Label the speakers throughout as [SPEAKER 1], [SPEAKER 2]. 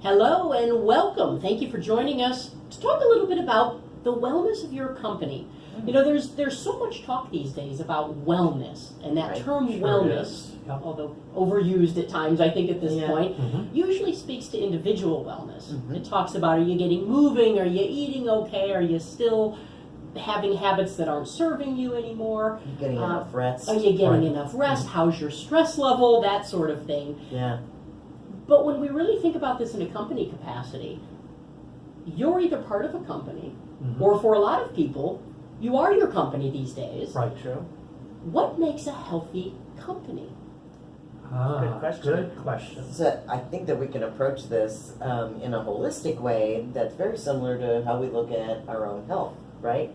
[SPEAKER 1] Hello and welcome. Thank you for joining us to talk a little bit about the wellness of your company. You know, there's so much talk these days about wellness, and that term wellness, although overused at times, I think at this point, usually speaks to individual wellness. It talks about, are you getting moving? Are you eating okay? Are you still having habits that aren't serving you anymore?
[SPEAKER 2] You getting enough rest?
[SPEAKER 1] Are you getting enough rest? How's your stress level? That sort of thing.
[SPEAKER 2] Yeah.
[SPEAKER 1] But when we really think about this in a company capacity, you're either part of a company, or for a lot of people, you are your company these days.
[SPEAKER 3] Right, true.
[SPEAKER 1] What makes a healthy company?
[SPEAKER 3] Good question. Good question.
[SPEAKER 2] So I think that we can approach this in a holistic way that's very similar to how we look at our own health, right?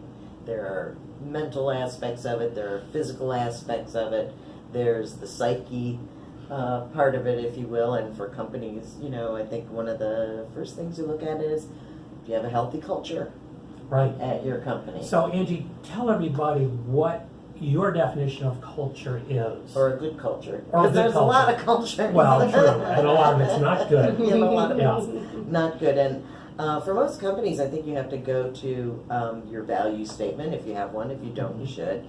[SPEAKER 2] There are mental aspects of it, there are physical aspects of it, there's the psyche part of it, if you will, and for companies, you know, I think one of the first things you look at is, do you have a healthy culture
[SPEAKER 3] Right.
[SPEAKER 2] at your company?
[SPEAKER 3] So, Angie, tell everybody what your definition of culture is.
[SPEAKER 2] Or a good culture.
[SPEAKER 3] Or a
[SPEAKER 2] Because
[SPEAKER 3] good
[SPEAKER 2] there's a lot of culture.
[SPEAKER 3] Well, true, and a lot of it's not good.
[SPEAKER 2] Yeah, a lot of
[SPEAKER 3] Yeah.
[SPEAKER 2] it's not good. And for most companies, I think you have to go to your value statement, if you have one. If you don't, you should.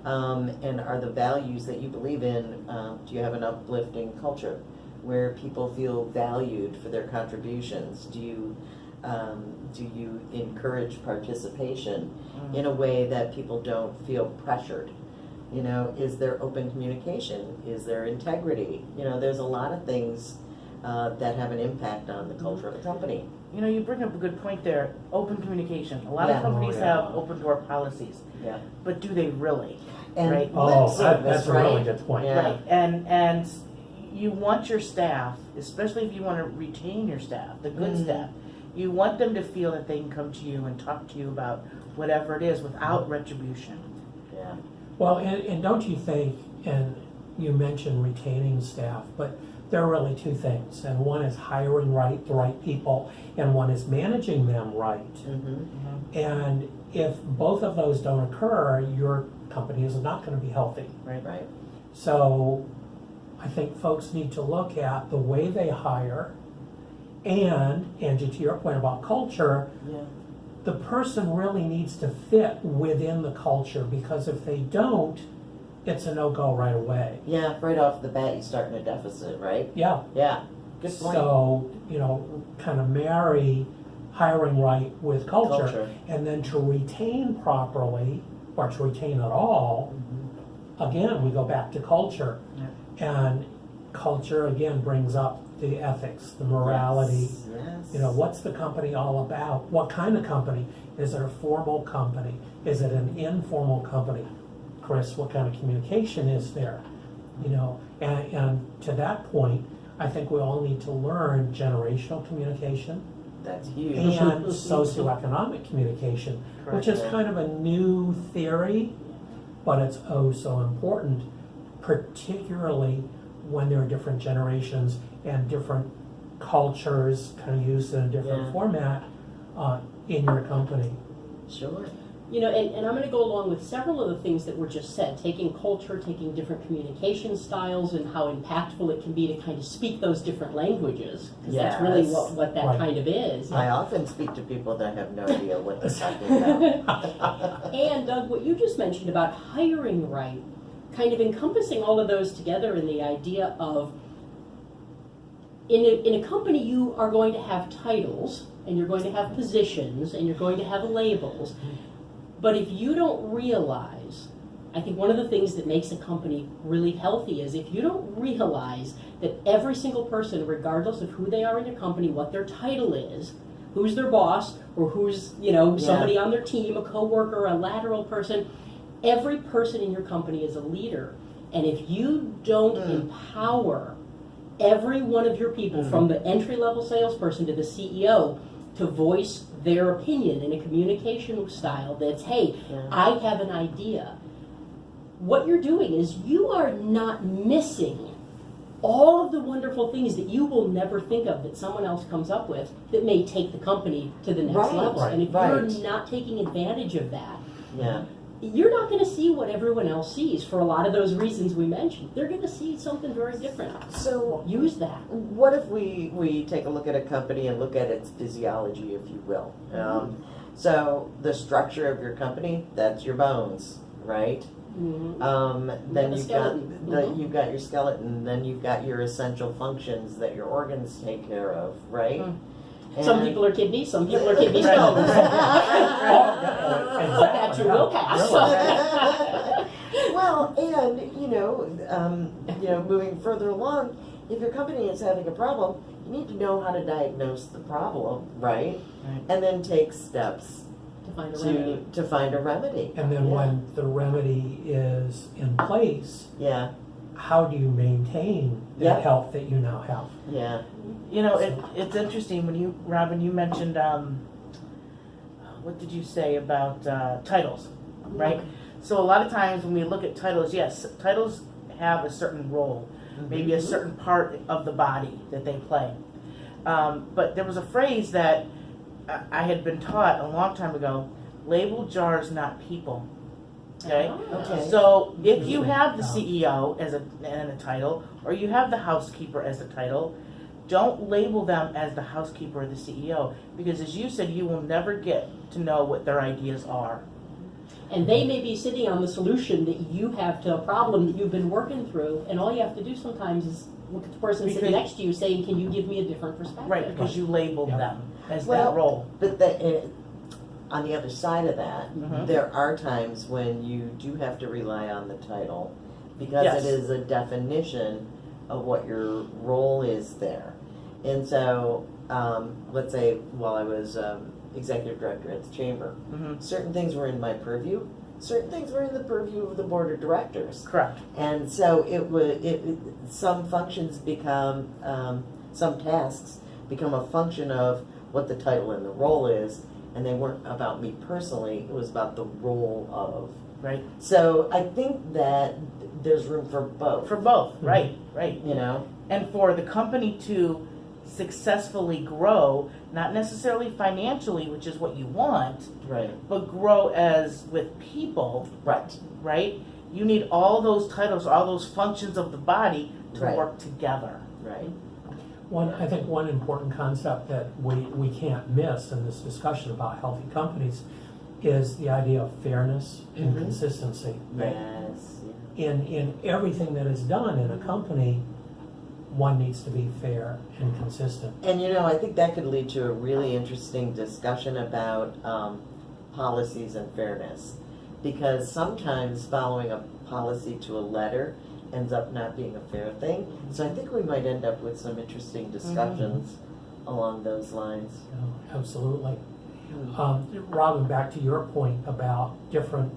[SPEAKER 2] And are the values that you believe in, do you have an uplifting culture where people feel valued for their contributions? Do you encourage participation in a way that people don't feel pressured? You know, is there open communication? Is there integrity? You know, there's a lot of things that have an impact on the culture of a company.
[SPEAKER 4] You know, you bring up a good point there. Open communication. A lot
[SPEAKER 2] Yeah.
[SPEAKER 4] of companies
[SPEAKER 3] Oh, yeah.
[SPEAKER 4] have open door policies,
[SPEAKER 2] Yeah.
[SPEAKER 4] but do they really?
[SPEAKER 2] And
[SPEAKER 4] Right.
[SPEAKER 2] lip
[SPEAKER 3] Oh,
[SPEAKER 2] service,
[SPEAKER 3] that's a
[SPEAKER 2] right?
[SPEAKER 3] really good point.
[SPEAKER 2] Yeah.
[SPEAKER 4] Right. And you want your staff, especially if you want to retain your staff, the good staff, you want them to feel that they can come to you and talk to you about whatever it is without retribution.
[SPEAKER 2] Yeah.
[SPEAKER 3] Well, and don't you think, and you mentioned retaining staff, but there are really two things. And one is hiring the right people, and one is managing them right. And if both of those don't occur, your company is not going to be healthy.
[SPEAKER 4] Right.
[SPEAKER 2] Right.
[SPEAKER 3] So I think folks need to look at the way they hire, and Angie, to your point about culture,
[SPEAKER 2] Yeah.
[SPEAKER 3] the person really needs to fit within the culture, because if they don't, it's a no-go right away.
[SPEAKER 2] Yeah. Right off the bat, you start in a deficit, right?
[SPEAKER 3] Yeah.
[SPEAKER 2] Yeah. Good point.
[SPEAKER 3] So, you know, kind of marry hiring right with culture,
[SPEAKER 2] Culture.
[SPEAKER 3] and then to retain properly, or to retain at all, again, we go back to culture. And culture, again, brings up the ethics, the morality.
[SPEAKER 2] Yes.
[SPEAKER 3] You know, what's the company all about? What kind of company? Is it a formal company? Is it an informal company? Chris, what kind of communication is there? You know, and to that point, I think we all need to learn generational communication
[SPEAKER 2] That's huge.
[SPEAKER 3] and socioeconomic communication, which is kind of a new theory, but it's oh so important, particularly when there are different generations and different cultures kind of used in a different format in your company.
[SPEAKER 2] Sure.
[SPEAKER 1] You know, and I'm going to go along with several of the things that were just said, taking culture, taking different communication styles, and how impactful it can be to kind of speak those different languages, because that's really
[SPEAKER 2] Yes.
[SPEAKER 1] what that
[SPEAKER 3] Right.
[SPEAKER 1] kind of is.
[SPEAKER 2] I often speak to people that have no idea what they're talking about.
[SPEAKER 1] And Doug, what you just mentioned about hiring right, kind of encompassing all of those together in the idea of, in a company you are going to have titles, and you're going to have positions, and you're going to have labels, but if you don't realize, I think one of the things that makes a company really healthy is if you don't realize that every single person, regardless of who they are in your company, what their title is, who's their boss, or who's, you know, somebody on their team, a coworker, a lateral person, every person in your company is a leader. And if you don't empower every one of your people, from the entry-level salesperson to the CEO, to voice their opinion in a communication style that's, hey, I have an idea. What you're doing is you are not missing all of the wonderful things that you will never think of that someone else comes up with that may take the company to the next level.
[SPEAKER 2] Right,
[SPEAKER 1] And if
[SPEAKER 2] right.
[SPEAKER 1] you're not taking advantage of that,
[SPEAKER 2] Yeah.
[SPEAKER 1] you're not going to see what everyone else sees for a lot of those reasons we mentioned. They're going to see something very different.
[SPEAKER 2] So
[SPEAKER 1] Use that.
[SPEAKER 2] what if we take a look at a company and look at its physiology, if you will? So the structure of your company, that's your bones, right?
[SPEAKER 1] Mm-hmm.
[SPEAKER 2] Then
[SPEAKER 1] the
[SPEAKER 2] you've
[SPEAKER 1] skeleton. Mhm.
[SPEAKER 2] you've got your skeleton, then you've got your essential functions that your organs take care of, right?
[SPEAKER 1] Some
[SPEAKER 2] And-
[SPEAKER 1] people are kidneys, some people are kidney stones. That's your will pass.
[SPEAKER 2] Well, and moving further along, if your company is having a problem, you need to know how to diagnose the problem, right?
[SPEAKER 4] Right.
[SPEAKER 2] And then take steps
[SPEAKER 1] To find a remedy.
[SPEAKER 2] to find a remedy.
[SPEAKER 3] And then
[SPEAKER 2] Yeah.
[SPEAKER 3] when the remedy is in place,
[SPEAKER 2] Yeah,
[SPEAKER 3] how do you maintain the
[SPEAKER 2] Yeah.
[SPEAKER 3] health that you now have?
[SPEAKER 2] yeah.
[SPEAKER 4] It's interesting when you, Robin, you mentioned, what did you say about titles, right? So a lot of times when we look at titles, yes, titles have a certain role, maybe a certain part of the body that they play. But there was a phrase that I had been taught a long time ago: label jars, not people. Okay.
[SPEAKER 1] Ah.
[SPEAKER 2] Okay.
[SPEAKER 4] So if you have the CEO as a title, or you have the housekeeper as a title, don't label them as the housekeeper or the CEO, because as you said, you will never get to know what their ideas are.
[SPEAKER 1] And they may be sitting on the solution that you have to a problem that you've been working through, and all you have to do sometimes is look at the person sitting
[SPEAKER 4] Because-
[SPEAKER 1] next to you saying, can you give me a different perspective?
[SPEAKER 4] Right, because you labeled
[SPEAKER 3] Yeah.
[SPEAKER 4] them as
[SPEAKER 2] Well,
[SPEAKER 4] that role.
[SPEAKER 2] But on the other side of that,
[SPEAKER 4] Mhm.
[SPEAKER 2] there are times when you do have to rely on the title because
[SPEAKER 4] Yes.
[SPEAKER 2] it is a definition of what your role is there. And so, let's say while I was executive director at the chamber,
[SPEAKER 4] Mhm.
[SPEAKER 2] certain things were in my purview, certain things were in the purview of the board of directors.
[SPEAKER 4] Correct.
[SPEAKER 2] And so some functions become, some tasks become a function of what the title and the role is, and they weren't about me personally, it was about the role of.
[SPEAKER 4] Right.
[SPEAKER 2] So I think that there's room for both,
[SPEAKER 4] For both. Right. Right.
[SPEAKER 2] you know?
[SPEAKER 4] And for the company to successfully grow, not necessarily financially, which is what you want,
[SPEAKER 2] Right.
[SPEAKER 4] but grow as with people,
[SPEAKER 2] Right.
[SPEAKER 4] right? You need all those titles, all those functions of the body to
[SPEAKER 2] Right.
[SPEAKER 4] work together.
[SPEAKER 2] Right.
[SPEAKER 3] I think one important concept that we can't miss in this discussion about healthy companies is the idea of fairness and
[SPEAKER 2] Mhm.
[SPEAKER 3] consistency.
[SPEAKER 2] Yes.
[SPEAKER 3] In everything that is done in a company, one needs to be fair and consistent.
[SPEAKER 2] And I think that could lead to a really interesting discussion about policies and fairness. Because sometimes following a policy to a letter ends up not being a fair thing. So I think we might end up with some interesting discussions along those lines.
[SPEAKER 3] Absolutely. Robin, back to your point about different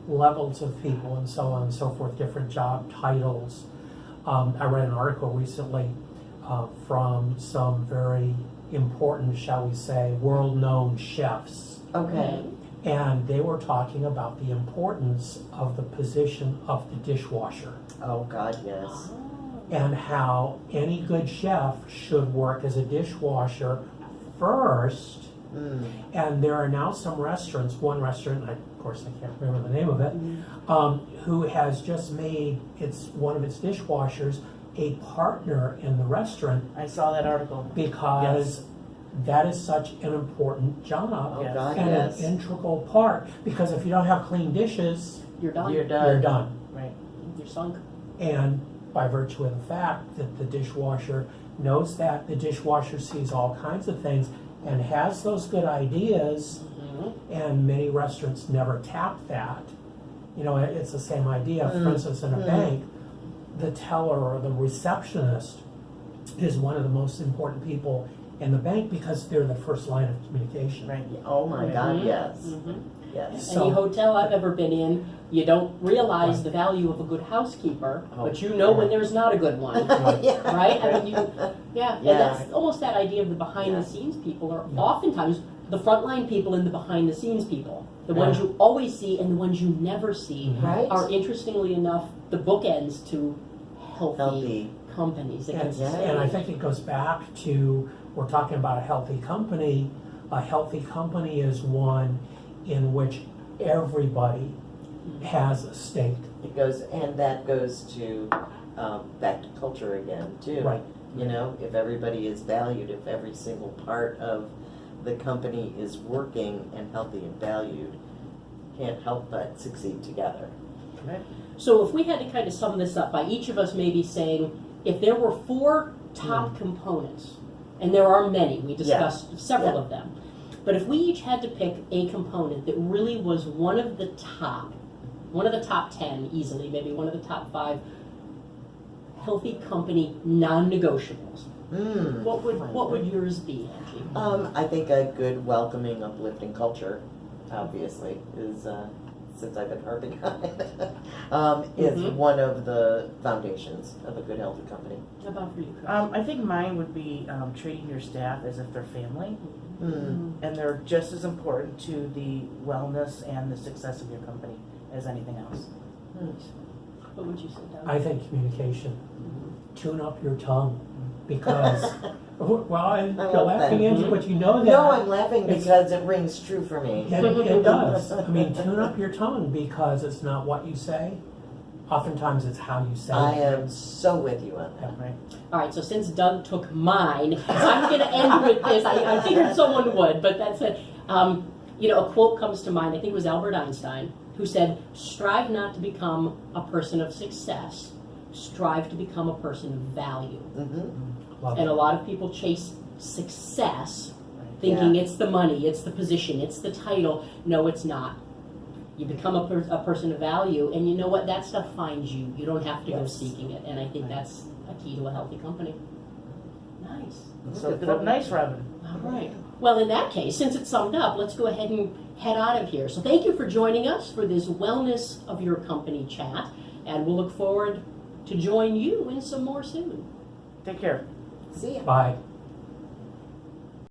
[SPEAKER 3] levels of people and so on and so forth, different job titles. I read an article recently from some very important, shall we say, world-known chefs.
[SPEAKER 2] Okay.
[SPEAKER 3] And they were talking about the importance of the position of the dishwasher
[SPEAKER 2] Oh, God, yes.
[SPEAKER 3] and how any good chef should work as a dishwasher first.
[SPEAKER 2] Mm.
[SPEAKER 3] And there are now some restaurants, one restaurant, of course I can't remember the name of it, who has just made one of its dishwashers a partner in the restaurant
[SPEAKER 4] I saw that article.
[SPEAKER 3] because that is such an important job
[SPEAKER 2] Oh,
[SPEAKER 4] Yes.
[SPEAKER 2] God,
[SPEAKER 3] and
[SPEAKER 2] yes.
[SPEAKER 3] an integral part. Because if you don't have clean dishes,
[SPEAKER 1] You're done.
[SPEAKER 2] You're done.
[SPEAKER 3] you're done.
[SPEAKER 4] Right.
[SPEAKER 1] You're sunk.
[SPEAKER 3] And by virtue of the fact that the dishwasher knows that, the dishwasher sees all kinds of things and has those good ideas, and many restaurants never tap that. It's the same idea. For instance, in a bank, the teller or the receptionist is one of the most important people in the bank because they're the first line of communication.
[SPEAKER 4] Right.
[SPEAKER 2] Oh, my God,
[SPEAKER 1] Mhm.
[SPEAKER 2] yes.
[SPEAKER 1] Mhm.
[SPEAKER 2] Yes.
[SPEAKER 3] So-
[SPEAKER 1] Any hotel I've ever been in, you don't realize the value of a good housekeeper, but you know when there's not a good one.
[SPEAKER 2] Yeah.
[SPEAKER 1] Right? I mean, yeah, and
[SPEAKER 2] Yeah.
[SPEAKER 1] that's almost that idea of the behind-the-scenes people are oftentimes the frontline people and the behind-the-scenes people. The ones you always see and the ones you never see
[SPEAKER 2] Right.
[SPEAKER 1] are, interestingly enough, the bookends to healthy companies. That can
[SPEAKER 3] And,
[SPEAKER 1] sustain.
[SPEAKER 3] and I think it goes back to, we're talking about a healthy company. A healthy company is one in which everybody has a stake.
[SPEAKER 2] It goes, and that goes to, back to culture again, too.
[SPEAKER 3] Right.
[SPEAKER 2] You know, if everybody is valued, if every single part of the company is working and healthy and valued, can't help but succeed together.
[SPEAKER 1] So if we had to kind of sum this up by each of us maybe saying, if there were 4 top components, and there are many, we discussed several of them, but if we each had to pick a component that really was one of the top 10 easily, maybe one of the top 5 healthy company non-negotiables, what would yours be, Angie?
[SPEAKER 2] I think a good, welcoming, uplifting culture, obviously, is, since I've been harping on it, is one of the foundations of a good, healthy company.
[SPEAKER 1] How about for you, Chris?
[SPEAKER 4] I think mine would be treating your staff as if they're family, and they're just as important to the wellness and the success of your company as anything else.
[SPEAKER 1] What would you say, Doug?
[SPEAKER 3] I think communication. Tune up your tongue, because, well, you're laughing, Angie, but you know that.
[SPEAKER 2] No, I'm laughing
[SPEAKER 3] It's-
[SPEAKER 2] because it rings true for me.
[SPEAKER 3] It does. I mean, tune up your tongue, because it's not what you say. Oftentimes, it's how you say
[SPEAKER 2] I
[SPEAKER 3] it.
[SPEAKER 2] am so with you on that.
[SPEAKER 4] Right?
[SPEAKER 1] All right, so since Doug took mine, I'm going to end with this. I figured someone would, but that's it. A quote comes to mind. I think it was Albert Einstein, who said, "Strive not to become a person of success. Strive to become a person of value."
[SPEAKER 3] Love
[SPEAKER 1] And
[SPEAKER 3] it.
[SPEAKER 1] a lot of people chase success, thinking it's the money, it's the position, it's the title. No, it's not. You become a person of value, and you know what? That stuff finds you. You don't have to go seeking it, and I think that's a key to a healthy company. Nice.
[SPEAKER 4] So good up nice, Robin.
[SPEAKER 1] All right. Well, in that case, since it's summed up, let's go ahead and head out of here. So thank you for joining us for this Wellness of Your Company chat, and we'll look forward to join you in some more soon.
[SPEAKER 4] Take care.
[SPEAKER 2] See ya.
[SPEAKER 3] Bye.